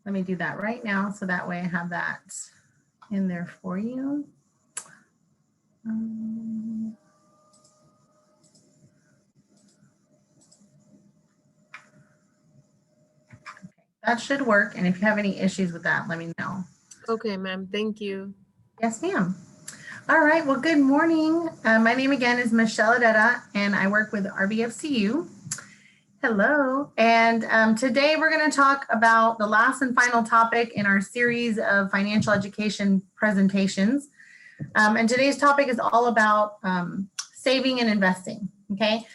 Let me do that right now so that way I have that in there for you. Okay, that should work. And if you have any issues with that, let me know. Okay, ma'am. Thank you. Yes, ma'am. All right. Well, good morning. My name again is Michelle Adetta, and I work with RBFCU. Hello. And today we're going to talk about the last and final topic in our series of financial education presentations. And today's topic is all about saving and investing. Okay.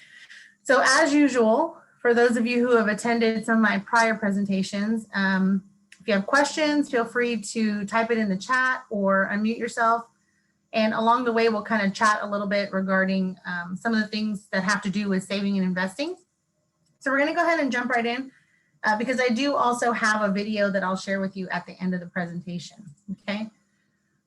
So as usual, for those of you who have attended some of my prior presentations, if you have questions, feel free to type it in the chat or unmute yourself. And along the way, we'll kind of chat a little bit regarding some of the things that have to do with saving and investing. So we're going to go ahead and jump right in because I do also have a video that I'll share with you at the end of the presentation. Okay.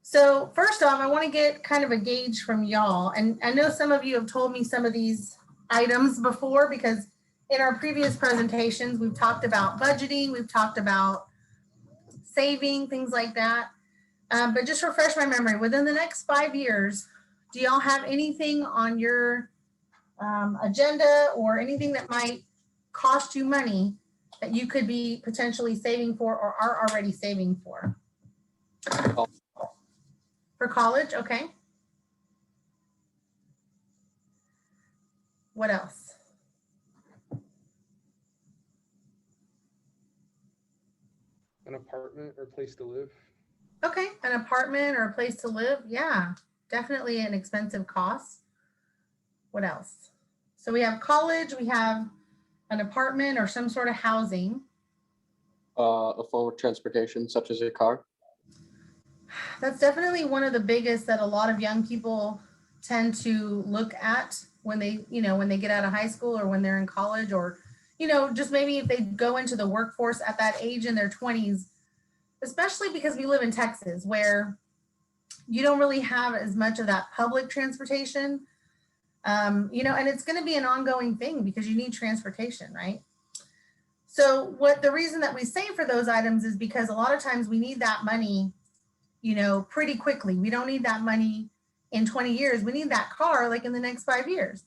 So first off, I want to get kind of a gauge from y'all. And I know some of you have told me some of these items before because in our previous presentations, we've talked about budgeting, we've talked about saving, things like that. But just refresh my memory, within the next 5 years, do y'all have anything on your agenda or anything that might cost you money that you could be potentially saving for or are already saving for? For college, okay. What else? An apartment or place to live. Okay, an apartment or a place to live. Yeah, definitely an expensive cost. What else? So we have college, we have an apartment or some sort of housing. A form of transportation, such as a car. That's definitely one of the biggest that a lot of young people tend to look at when they, when they get out of high school or when they're in college or, just maybe if they go into the workforce at that age in their 20s, especially because we live in Texas where you don't really have as much of that public transportation, and it's going to be an ongoing thing because you need transportation, right? So the reason that we save for those items is because a lot of times we need that money, pretty quickly. We don't need that money in 20 years. We need that car like in the next 5 years.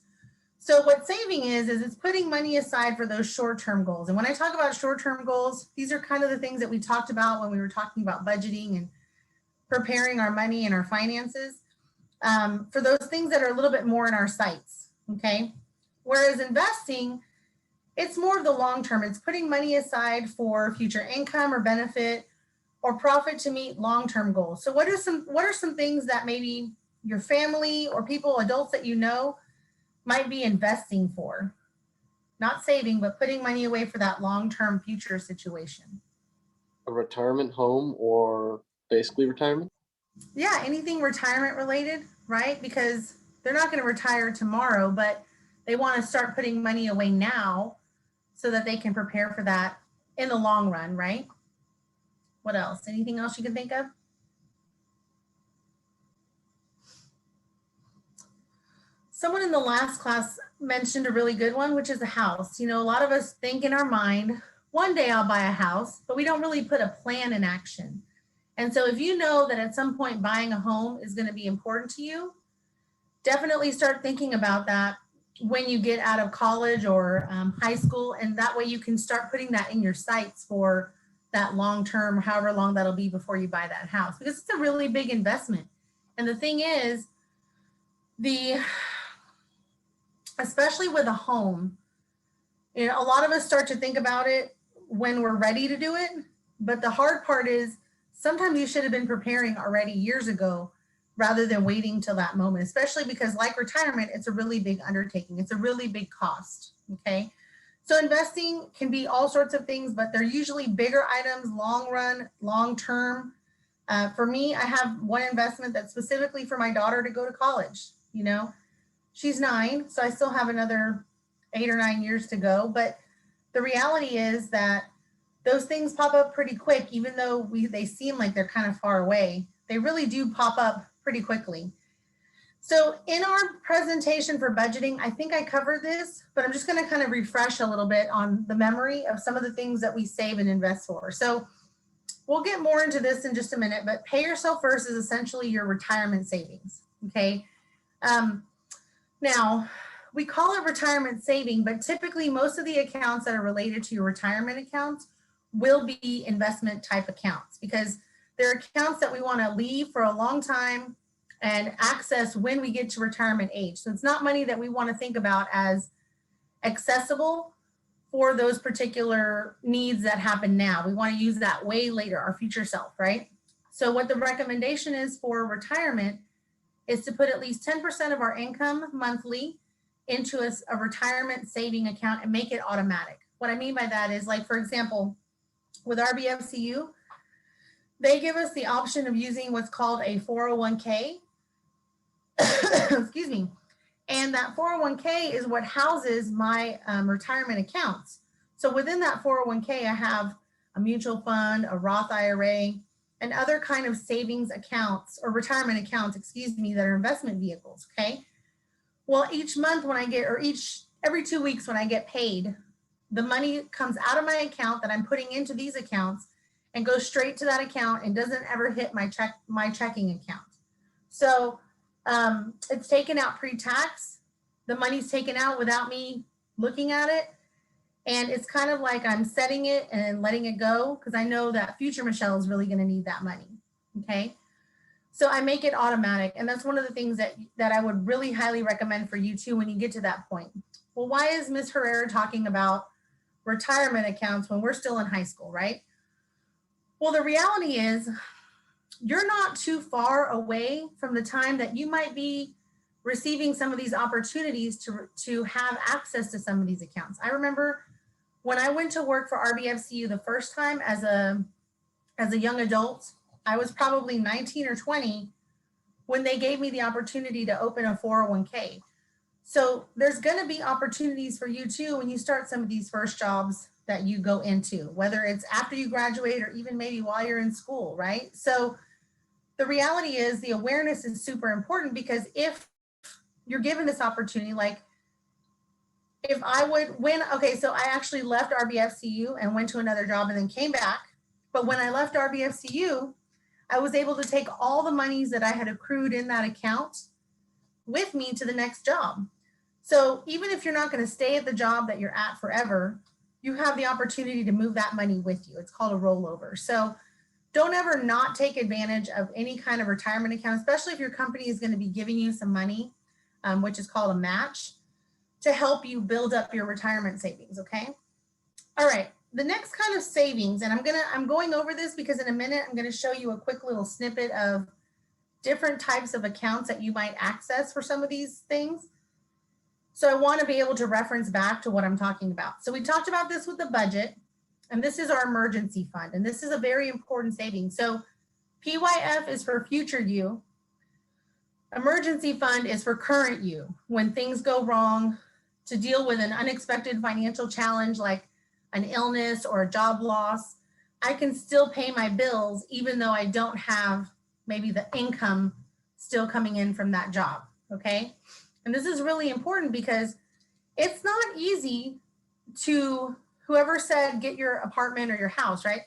So what saving is it's putting money aside for those short-term goals. And when I talk about short-term goals, these are kind of the things that we talked about when we were talking about budgeting and preparing our money and our finances, for those things that are a little bit more in our sights, okay? Whereas investing, it's more of the long-term. It's putting money aside for future income or benefit or profit to meet long-term goals. So what are some things that maybe your family or people, adults that you know, might be investing for? Not saving, but putting money away for that long-term future situation. A retirement home or basically retirement? Yeah, anything retirement related, right? Because they're not going to retire tomorrow, but they want to start putting money away now so that they can prepare for that in the long run, right? What else? Anything else you can think of? Someone in the last class mentioned a really good one, which is a house. A lot of us think in our mind, one day I'll buy a house, but we don't really put a plan in action. And so if you know that at some point buying a home is going to be important to you, definitely start thinking about that when you get out of college or high school. And that way you can start putting that in your sights for that long term, however long that'll be before you buy that house, because it's a really big investment. And the thing is, especially with a home, a lot of us start to think about it when we're ready to do it. But the hard part is sometimes you should have been preparing already years ago rather than waiting till that moment, especially because like retirement, it's a really big undertaking. It's a really big cost, okay? So investing can be all sorts of things, but they're usually bigger items, long run, long term. For me, I have one investment that's specifically for my daughter to go to college. She's 9, so I still have another 8 or 9 years to go. But the reality is that those things pop up pretty quick, even though they seem like they're kind of far away. They really do pop up pretty quickly. So in our presentation for budgeting, I think I covered this, but I'm just going to kind of refresh a little bit on the memory of some of the things that we save and invest for. So we'll get more into this in just a minute, but pay yourself first is essentially your retirement savings, okay? Now, we call it retirement saving, but typically most of the accounts that are related to your retirement accounts will be investment type accounts because they're accounts that we want to leave for a long time and access when we get to retirement age. So it's not money that we want to think about as accessible for those particular needs that happen now. We want to use that way later, our future self, right? So what the recommendation is for retirement is to put at least 10% of our income monthly into a retirement saving account and make it automatic. What I mean by that is, like, for example, with RBFCU, they give us the option of using what's called a 401k. Excuse me. And that 401k is what houses my retirement accounts. So within that 401k, I have a mutual fund, a Roth IRA, and other kind of savings accounts or retirement accounts, excuse me, that are investment vehicles, okay? Well, each month when I get, or every 2 weeks when I get paid, the money comes out of my account that I'm putting into these accounts and goes straight to that account and doesn't ever hit my checking account. So it's taken out pre-tax. The money's taken out without me looking at it. And it's kind of like I'm setting it and letting it go because I know that future Michelle is really going to need that money. Okay. So I make it automatic. And that's one of the things that I would really highly recommend for you too when you get to that point. Well, why is Ms. Herrera talking about retirement accounts when we're still in high school, right? Well, the reality is you're not too far away from the time that you might be receiving some of these opportunities to have access to some of these accounts. I remember when I went to work for RBFCU the first time as a young adult, I was probably 19 or 20 when they gave me the opportunity to open a 401k. So there's going to be opportunities for you too when you start some of these first jobs that you go into, whether it's after you graduate or even maybe while you're in school, right? So the reality is the awareness is super important because if you're given this opportunity, like if I would so I actually left RBFCU and went to another job and then came back. But when I left RBFCU, I was able to take all the monies that I had accrued in that account with me to the next job. So even if you're not going to stay at the job that you're at forever, you have the opportunity to move that money with you. It's called a rollover. So don't ever not take advantage of any kind of retirement account, especially if your company is going to be giving you some money, which is called a match, to help you build up your retirement savings, okay? All right, the next kind of savings, and I'm going over this because in a minute, I'm gonna show you a quick little snippet of different types of accounts that you might access for some of these things. So I wanna be able to reference back to what I'm talking about. So we talked about this with the budget, and this is our emergency fund, and this is a very important saving. So PYF is for future you. Emergency fund is for current you, when things go wrong, to deal with an unexpected financial challenge like an illness or a job loss. I can still pay my bills even though I don't have maybe the income still coming in from that job, okay? And this is really important because it's not easy to, whoever said get your apartment or your house, right?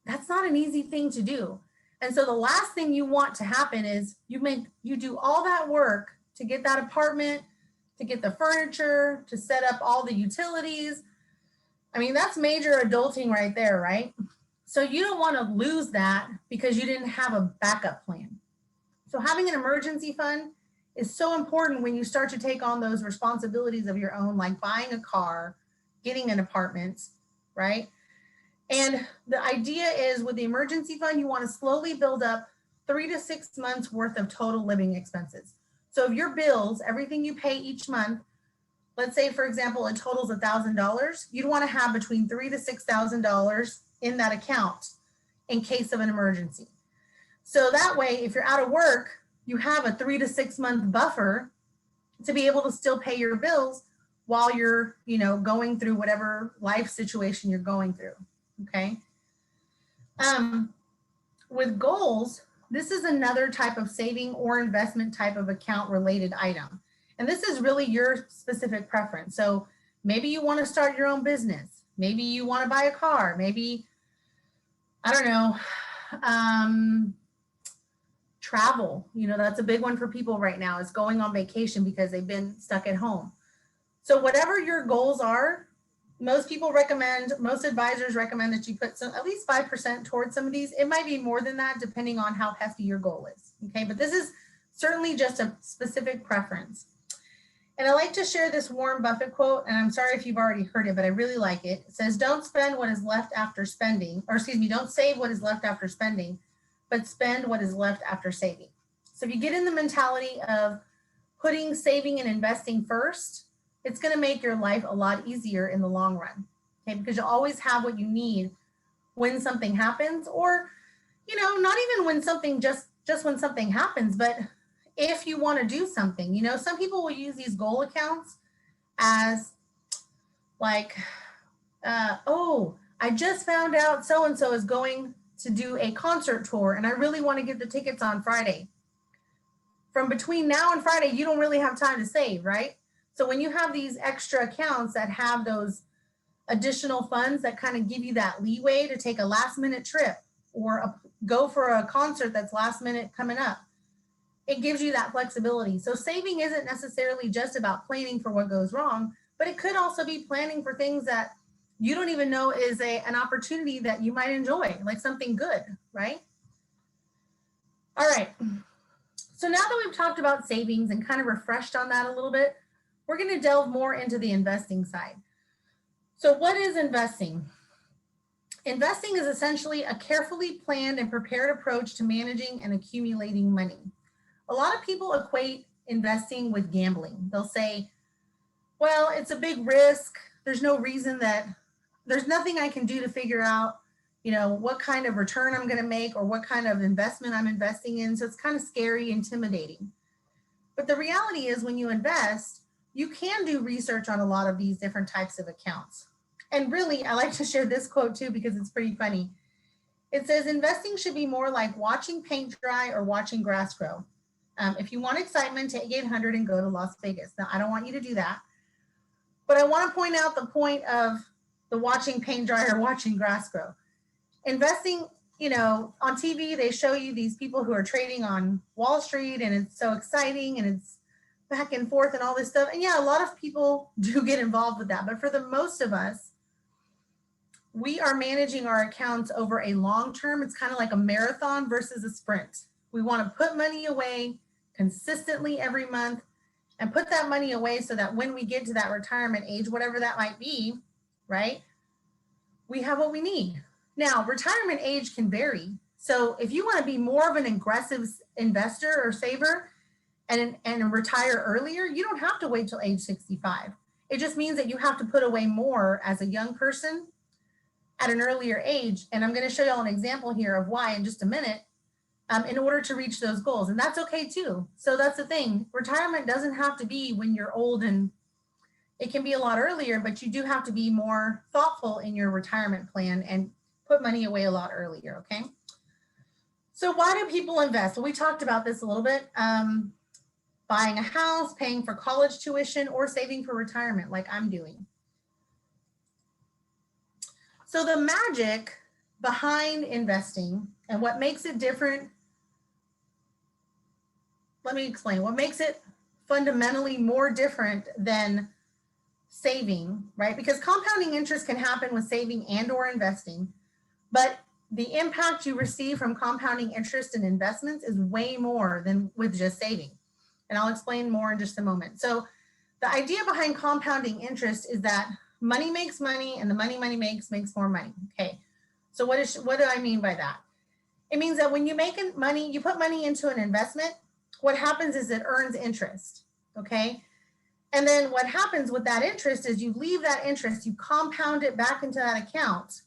That's not an easy thing to do. And so the last thing you want to happen is you do all that work to get that apartment, to get the furniture, to set up all the utilities. I mean, that's major adulting right there, right? So you don't want to lose that because you didn't have a backup plan. So having an emergency fund is so important when you start to take on those responsibilities of your own, like buying a car, getting an apartment, right? And the idea is with the emergency fund, you want to slowly build up 3 to 6 months worth of total living expenses. So if your bills, everything you pay each month, let's say, for example, it totals $1,000, you'd want to have between $3,000 to $6,000 in that account in case of an emergency. So that way, if you're out of work, you have a 3 to 6 month buffer to be able to still pay your bills while you're, going through whatever life situation you're going through. Okay. With goals, this is another type of saving or investment type of account related item. And this is really your specific preference. So maybe you want to start your own business. Maybe you want to buy a car. Maybe I don't know, travel. That's a big one for people right now, is going on vacation because they've been stuck at home. So whatever your goals are, most advisors recommend that you put at least 5% towards some of these. It might be more than that depending on how hefty your goal is. Okay, but this is certainly just a specific preference. And I like to share this Warren Buffett quote, and I'm sorry if you've already heard it, but I really like it. It says, don't spend what is left after spending, or excuse me, don't save what is left after spending, but spend what is left after saving. So if you get in the mentality of putting saving and investing first, it's going to make your life a lot easier in the long run. Okay, because you'll always have what you need when something happens, or, not even when something just when something happens, but if you want to do something. Some people will use these goal accounts as like, oh, I just found out so-and-so is going to do a concert tour and I really want to get the tickets on Friday. From between now and Friday, you don't really have time to save, right? So when you have these extra accounts that have those additional funds that kind of give you that leeway to take a last minute trip or go for a concert that's last minute coming up, it gives you that flexibility. So saving isn't necessarily just about planning for what goes wrong, but it could also be planning for things that you don't even know is an opportunity that you might enjoy, like something good, right? All right. So now that we've talked about savings and kind of refreshed on that a little bit, we're going to delve more into the investing side. So what is investing? Investing is essentially a carefully planned and prepared approach to managing and accumulating money. A lot of people equate investing with gambling. They'll say, well, it's a big risk. There's nothing I can do to figure out, what kind of return I'm going to make or what kind of investment I'm investing in. So it's kind of scary, intimidating. But the reality is when you invest, you can do research on a lot of these different types of accounts. And really, I like to share this quote too, because it's pretty funny. It says, investing should be more like watching paint dry or watching grass grow. If you want excitement, take 800 and go to Las Vegas. Now, I don't want you to do that. But I want to point out the point of the watching paint dry or watching grass grow. Investing, on TV, they show you these people who are trading on Wall Street, and it's so exciting, and it's back and forth and all this stuff. And yeah, a lot of people do get involved with that. But for the most of us, we are managing our accounts over a long term. It's kind of like a marathon versus a sprint. We want to put money away consistently every month and put that money away so that when we get to that retirement age, whatever that might be, right, we have what we need. Now, retirement age can vary. So if you want to be more of an aggressive investor or saver and retire earlier, you don't have to wait till age 65. It just means that you have to put away more as a young person at an earlier age. And I'm going to show you all an example here of why in just a minute, in order to reach those goals. And that's okay too. So that's the thing. Retirement doesn't have to be when you're old, and it can be a lot earlier, but you do have to be more thoughtful in your retirement plan and put money away a lot earlier, okay? So why do people invest? Well, we talked about this a little bit. Buying a house, paying for college tuition, or saving for retirement like I'm doing. So the magic behind investing and what makes it different, let me explain. What makes it fundamentally more different than saving, right? Because compounding interest can happen with saving and or investing, but the impact you receive from compounding interest in investments is way more than with just saving. And I'll explain more in just a moment. So the idea behind compounding interest is that money makes money, and the money makes more money. Okay. So what do I mean by that? It means that when you make money, you put money into an investment, what happens is it earns interest. Okay. And then what happens with that interest is you leave that interest, you compound it back into that account.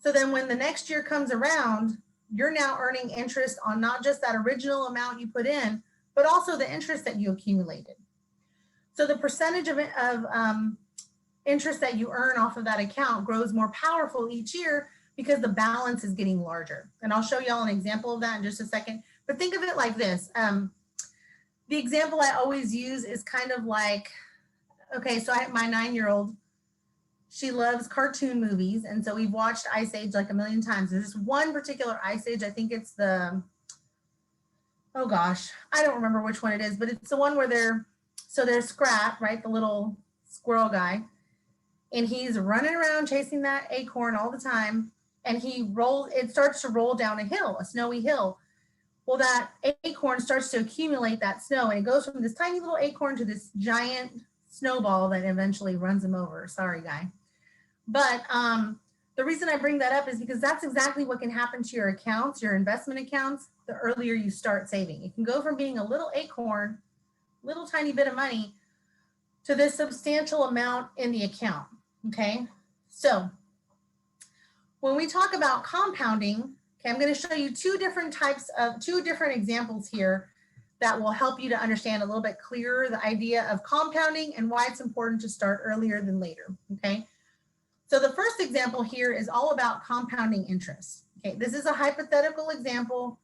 So then when the next year comes around, you're now earning interest on not just that original amount you put in, but also the interest that you accumulated. So the percentage of interest that you earn off of that account grows more powerful each year because the balance is getting larger. And I'll show y'all an example of that in just a second. But think of it like this. The example I always use is kind of like, okay, so my 9-year-old, she loves cartoon movies. And so we've watched Ice Age like a million times. There's this one particular Ice Age, I think it's the, oh gosh, I don't remember which one it is, but it's the one where there's Scrat, right? The little squirrel guy. And he's running around chasing that acorn all the time. And it starts to roll down a hill, a snowy hill. Well, that acorn starts to accumulate that snow, and it goes from this tiny little acorn to this giant snowball that eventually runs him over. Sorry, guy. But the reason I bring that up is because that's exactly what can happen to your accounts, your investment accounts, the earlier you start saving. It can go from being a little acorn, little tiny bit of money, to this substantial amount in the account, okay? So when we talk about compounding, okay, I'm going to show you two different examples here that will help you to understand a little bit clearer the idea of compounding and why it's important to start earlier than later, okay? So the first example here is all about compounding interest. Okay, this is a hypothetical example.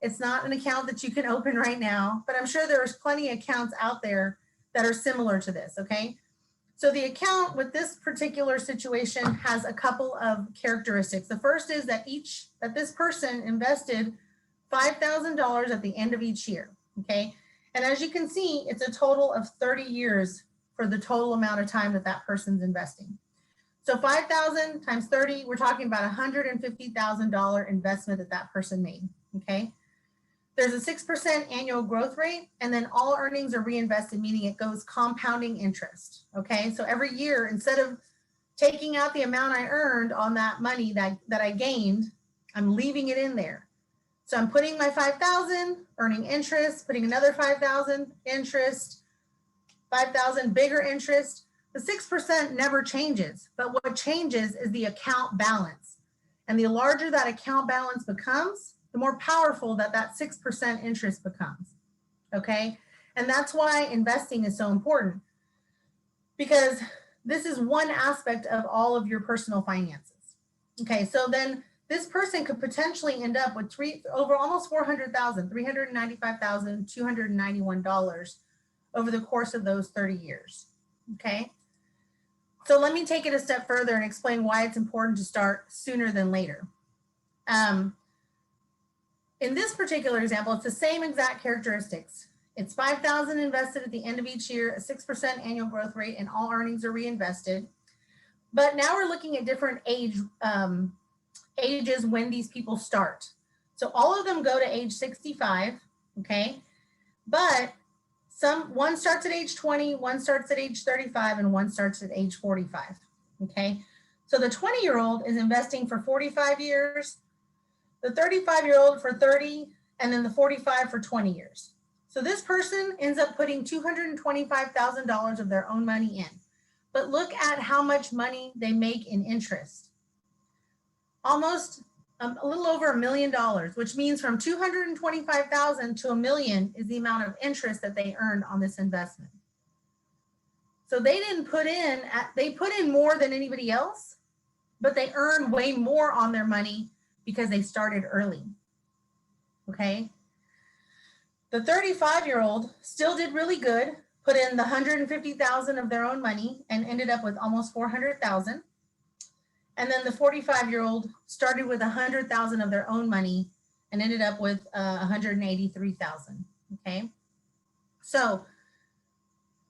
It's not an account that you can open right now, but I'm sure there's plenty of accounts out there that are similar to this, okay? So the account with this particular situation has a couple of characteristics. The first is that this person invested $5,000 at the end of each year, okay? And as you can see, it's a total of 30 years for the total amount of time that person's investing. So 5,000 times 30, we're talking about $150,000 investment that person made, okay? There's a 6% annual growth rate, and then all earnings are reinvested, meaning it goes compounding interest, okay? So every year, instead of taking out the amount I earned on that money that I gained, I'm leaving it in there. So I'm putting my 5,000, earning interest, putting another 5,000 interest, 5,000 bigger interest. The 6% never changes, but what changes is the account balance. And the larger that account balance becomes, the more powerful that 6% interest becomes, okay? And that's why investing is so important, because this is one aspect of all of your personal finances. Okay, so then this person could potentially end up with over almost $400,000, $395,291 over the course of those 30 years, okay? So let me take it a step further and explain why it's important to start sooner than later. In this particular example, it's the same exact characteristics. It's 5,000 invested at the end of each year, a 6% annual growth rate, and all earnings are reinvested. But now we're looking at different ages when these people start. So all of them go to age 65, okay? But one starts at age 20, one starts at age 35, and one starts at age 45, okay? So the 20-year-old is investing for 45 years, the 35-year-old for 30, and then the 45 for 20 years. So this person ends up putting $225,000 of their own money in. But look at how much money they make in interest. Almost a little over $1 million, which means from $225,000 to $1 million is the amount of interest that they earned on this investment. So they put in more than anybody else, but they earn way more on their money because they started early, okay? The 35-year-old still did really good, put in the $150,000 of their own money and ended up with almost $400,000. And then the 45-year-old started with $100,000 of their own money and ended up with $183,000, okay? So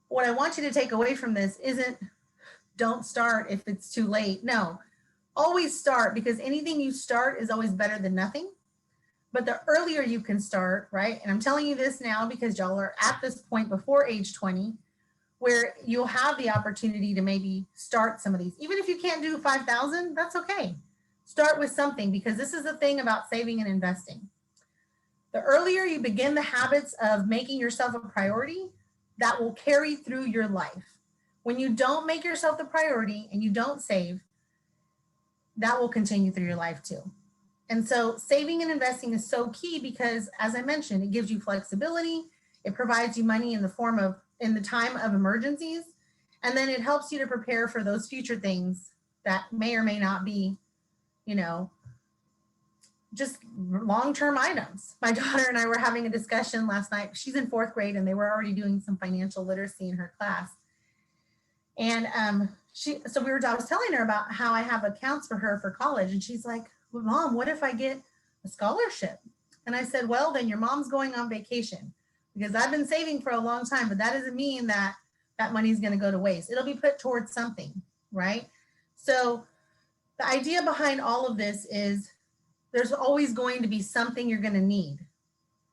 what I want you to take away from this isn't don't start if it's too late. No, always start, because anything you start is always better than nothing. But the earlier you can start, right? And I'm telling you this now because y'all are at this point before age 20, where you'll have the opportunity to maybe start some of these. Even if you can't do 5,000, that's okay. Start with something, because this is the thing about saving and investing. The earlier you begin the habits of making yourself a priority, that will carry through your life. When you don't make yourself the priority and you don't save, that will continue through your life too. And so saving and investing is so key because, as I mentioned, it gives you flexibility. It provides you money in the time of emergencies. And then it helps you to prepare for those future things that may or may not be, just long-term items. My daughter and I were having a discussion last night. She's in 4th grade and they were already doing some financial literacy in her class. And I was telling her about how I have accounts for her for college, and she's like, well, Mom, what if I get a scholarship? And I said, well, then your mom's going on vacation, because I've been saving for a long time, but that doesn't mean that that money is going to go to waste. It'll be put towards something, right? So the idea behind all of this is there's always going to be something you're going to need.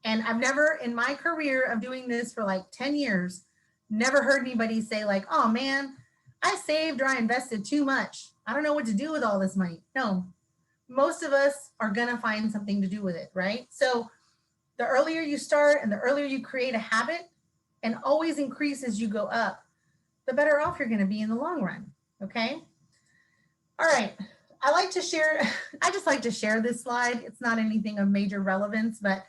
And I've never, in my career of doing this for like 10 years, never heard anybody say like, oh man, I saved or I invested too much. I don't know what to do with all this money. No, most of us are going to find something to do with it, right? So the earlier you start and the earlier you create a habit and always increase as you go up, the better off you're going to be in the long run. Okay. All right. I just like to share this slide. It's not anything of major relevance, but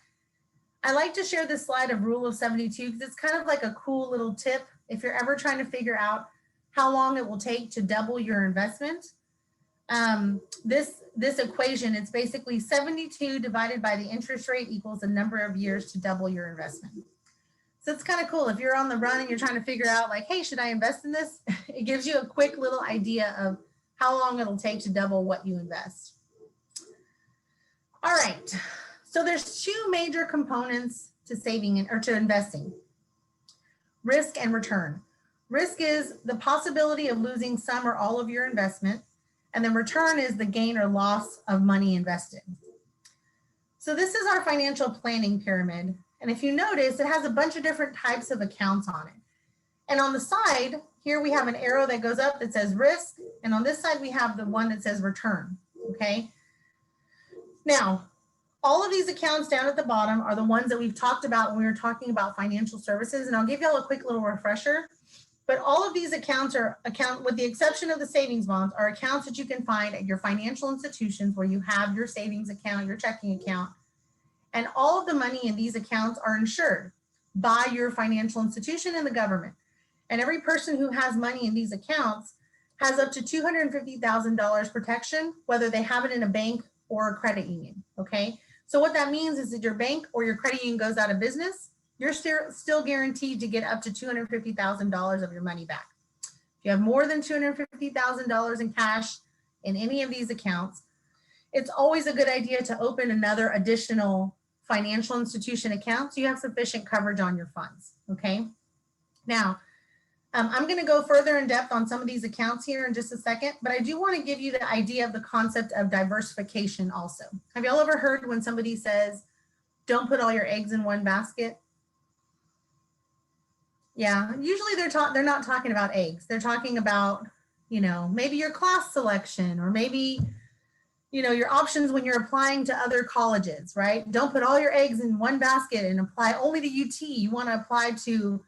I like to share this slide of Rule of 72 because it's kind of like a cool little tip if you're ever trying to figure out how long it will take to double your investment. This equation, it's basically 72 divided by the interest rate equals the number of years to double your investment. So it's kind of cool. If you're on the run and you're trying to figure out like, hey, should I invest in this? It gives you a quick little idea of how long it'll take to double what you invest. All right. So there's two major components to saving or to investing: risk and return. Risk is the possibility of losing some or all of your investment, and then return is the gain or loss of money invested. So this is our financial planning pyramid. And if you notice, it has a bunch of different types of accounts on it. And on the side, here we have an arrow that goes up that says risk. And on this side, we have the one that says return, okay? Now, all of these accounts down at the bottom are the ones that we've talked about when we were talking about financial services. And I'll give y'all a quick little refresher. But all of these accounts with the exception of the savings bonds, are accounts that you can find at your financial institutions where you have your savings account, your checking account. And all of the money in these accounts are insured by your financial institution and the government. And every person who has money in these accounts has up to $250,000 protection, whether they have it in a bank or a credit union, okay? So what that means is that your bank or your credit union goes out of business, you're still guaranteed to get up to $250,000 of your money back. If you have more than $250,000 in cash in any of these accounts, it's always a good idea to open another additional financial institution account so you have sufficient coverage on your funds, okay? Now, I'm going to go further in depth on some of these accounts here in just a second, but I do want to give you the idea of the concept of diversification also. Have y'all ever heard when somebody says, don't put all your eggs in one basket? Yeah, usually they're not talking about eggs. They're talking about, maybe your class selection or maybe, your options when you're applying to other colleges, right? Don't put all your eggs in one basket and apply only to UT. You want to apply to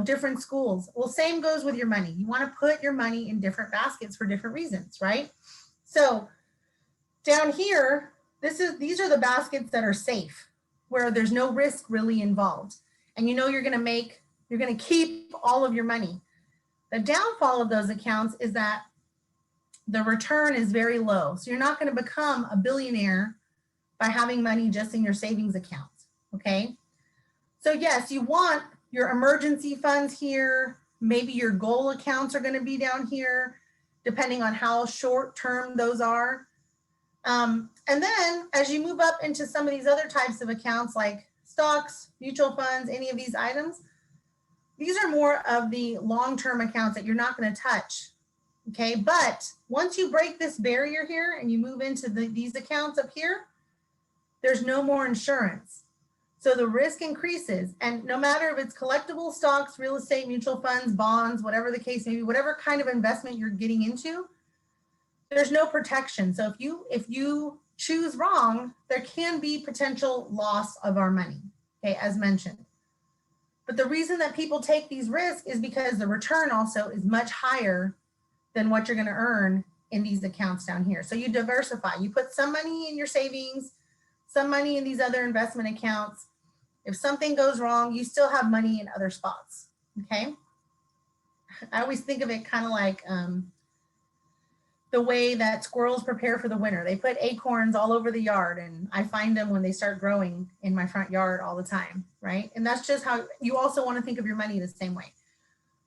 different schools. Well, same goes with your money. You want to put your money in different baskets for different reasons, right? So down here, these are the baskets that are safe, where there's no risk really involved. And you're going to keep all of your money. The downfall of those accounts is that the return is very low. So you're not going to become a billionaire by having money just in your savings accounts, okay? So yes, you want your emergency funds here. Maybe your goal accounts are going to be down here, depending on how short term those are. And then as you move up into some of these other types of accounts like stocks, mutual funds, any of these items, these are more of the long-term accounts that you're not going to touch. Okay, but once you break this barrier here and you move into these accounts up here, there's no more insurance. So the risk increases. And no matter if it's collectible stocks, real estate, mutual funds, bonds, whatever the case may be, whatever kind of investment you're getting into, there's no protection. So if you choose wrong, there can be potential loss of our money, okay, as mentioned. But the reason that people take these risks is because the return also is much higher than what you're going to earn in these accounts down here. So you diversify. You put some money in your savings, some money in these other investment accounts. If something goes wrong, you still have money in other spots, okay? I always think of it kind of like the way that squirrels prepare for the winter. They put acorns all over the yard, and I find them when they start growing in my front yard all the time, right? And that's just how you also want to think of your money the same way.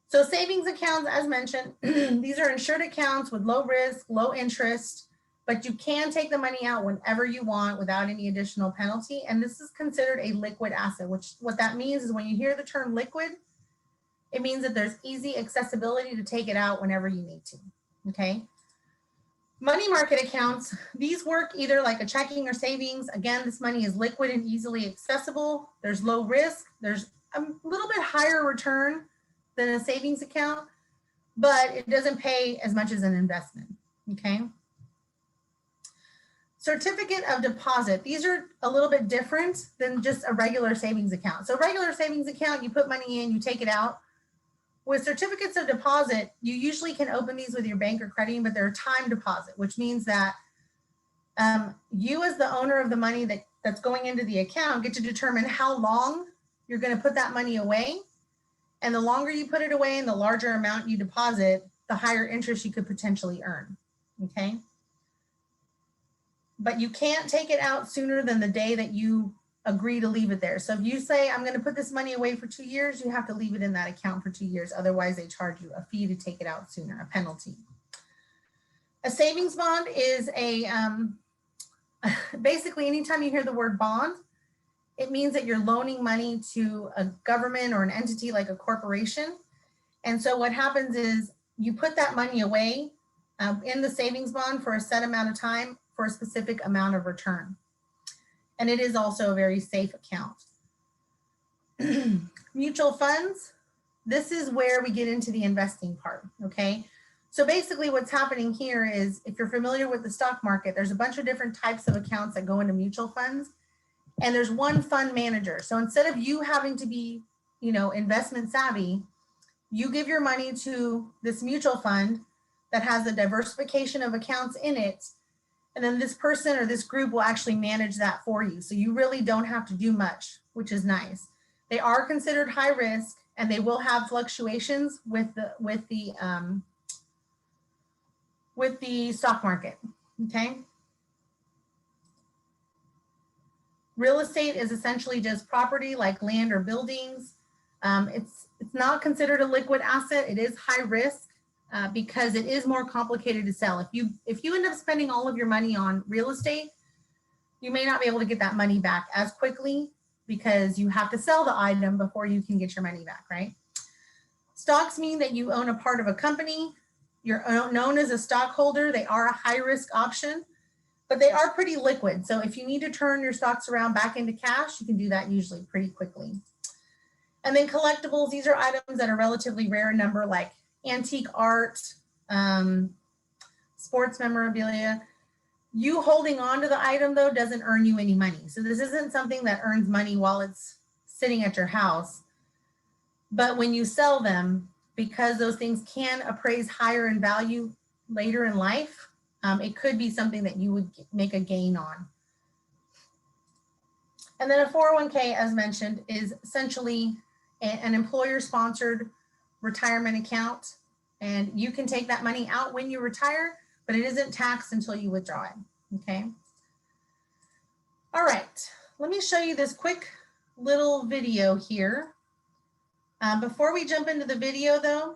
So savings accounts, as mentioned, these are insured accounts with low risk, low interest, but you can take the money out whenever you want without any additional penalty. And this is considered a liquid asset, which what that means is when you hear the term liquid, it means that there's easy accessibility to take it out whenever you need to, okay? Money market accounts, these work either like a checking or savings. Again, this money is liquid and easily accessible. There's low risk. There's a little bit higher return than a savings account, but it doesn't pay as much as an investment, okay? Certificate of deposit, these are a little bit different than just a regular savings account. So regular savings account, you put money in, you take it out. With certificates of deposit, you usually can open these with your bank or credit union, but they're time deposit, which means that you as the owner of the money that's going into the account get to determine how long you're going to put that money away. And the longer you put it away and the larger amount you deposit, the higher interest you could potentially earn, okay? But you can't take it out sooner than the day that you agree to leave it there. So if you say, I'm going to put this money away for 2 years, you have to leave it in that account for 2 years. Otherwise, they charge you a fee to take it out sooner, a penalty. A savings bond is a, basically anytime you hear the word bond, it means that you're loaning money to a government or an entity like a corporation. And so what happens is you put that money away in the savings bond for a set amount of time for a specific amount of return. And it is also a very safe account. Mutual funds, this is where we get into the investing part, okay? So basically what's happening here is, if you're familiar with the stock market, there's a bunch of different types of accounts that go into mutual funds, and there's one fund manager. So instead of you having to be, investment savvy, you give your money to this mutual fund that has a diversification of accounts in it. And then this person or this group will actually manage that for you. So you really don't have to do much, which is nice. They are considered high risk, and they will have fluctuations with the stock market, okay? Real estate is essentially just property like land or buildings. It's not considered a liquid asset. It is high risk. Because it is more complicated to sell. If you end up spending all of your money on real estate, you may not be able to get that money back as quickly because you have to sell the item before you can get your money back, right? Stocks mean that you own a part of a company. You're known as a stockholder. They are a high risk option, but they are pretty liquid. So if you need to turn your stocks around back into cash, you can do that usually pretty quickly. And then collectibles, these are items that are relatively rare in number, like antique art, sports memorabilia. You holding on to the item though doesn't earn you any money. So this isn't something that earns money while it's sitting at your house. But when you sell them, because those things can appraise higher in value later in life, it could be something that you would make a gain on. And then a 401k, as mentioned, is essentially an employer-sponsored retirement account, and you can take that money out when you retire, but it isn't taxed until you withdraw it, okay? All right, let me show you this quick little video here. Before we jump into the video though,